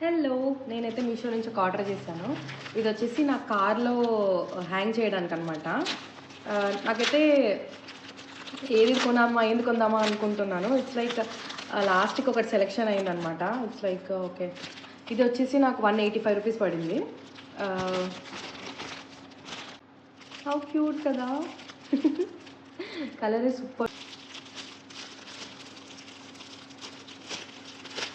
Hello, నేనైతే మీషో నుంచి ఒక ఆర్డర్ చేశాను. ఇది వచ్చేసి నా కార్లో హ్యాంగ్ చేయడానికి అనమాట. నాకైతే ఏది కొనామా ఏంది కొందామా అనుకుంటున్నాను. ఇట్స్ లైక్ లాస్ట్కి ఒకటి సెలెక్షన్ అయిందనమాట. ఇట్స్ లైక్ ఓకే, ఇది వచ్చేసి నాకు 185 రూపీస్ పడింది. హౌ క్యూట్ కదా. Colour super.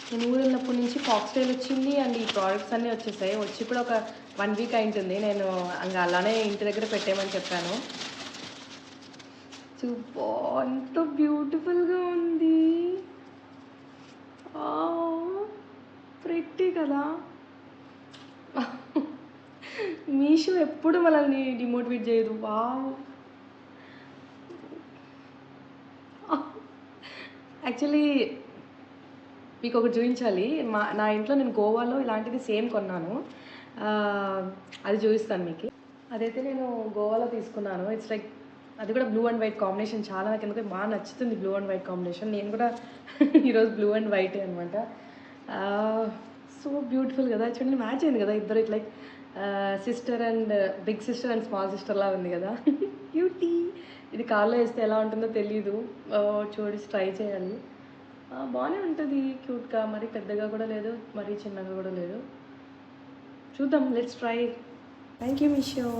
నేను ఊరు వెళ్ళినప్పటి నుంచి ఫాక్స్టైల్ వచ్చింది అండ్ ఈ ప్రోడక్ట్స్ అన్నీ వచ్చేసాయి. వచ్చి కూడా ఒక 1 వీక్ అయింటుంది. నేను ఇంకా అలానే ఇంటి దగ్గర పెట్టేయమని చెప్పాను. ఎంత బ్యూటిఫుల్గా ఉంది. ప్రెట్టి కదా. మీషో ఎప్పుడు మనల్ని డిమోటివేట్ చేయదు. యాక్చువల్లీ మీకు ఒకటి చూపించాలి. నా ఇంట్లో నేను గోవాలో ఇలాంటిది సేమ్ కొన్నాను. అది చూపిస్తాను మీకు. అదైతే నేను గోవాలో తీసుకున్నాను. ఇట్స్ లైక్ అది కూడా బ్లూ అండ్ వైట్ కాంబినేషన్. చాలా నాకు ఎందుకంటే బాగా నచ్చుతుంది బ్లూ అండ్ వైట్ కాంబినేషన్. నేను కూడా ఈరోజు బ్లూ అండ్ వైటే అనమాట. సో బ్యూటిఫుల్ కదా. చూడండి, మ్యాచ్ అయింది కదా ఇద్దరు. It like sister and big sister and small సిస్టర్లా ఉంది కదా. క్యూటీ. ఇది కార్లో వేస్తే ఎలా ఉంటుందో తెలీదు. చూడి ట్రై చేయాలి. బాగానే ఉంటుంది క్యూట్గా. మరీ పెద్దగా కూడా లేదు, మరీ చిన్నగా కూడా లేదు. చూద్దాం, let's try. Thank you Meesho.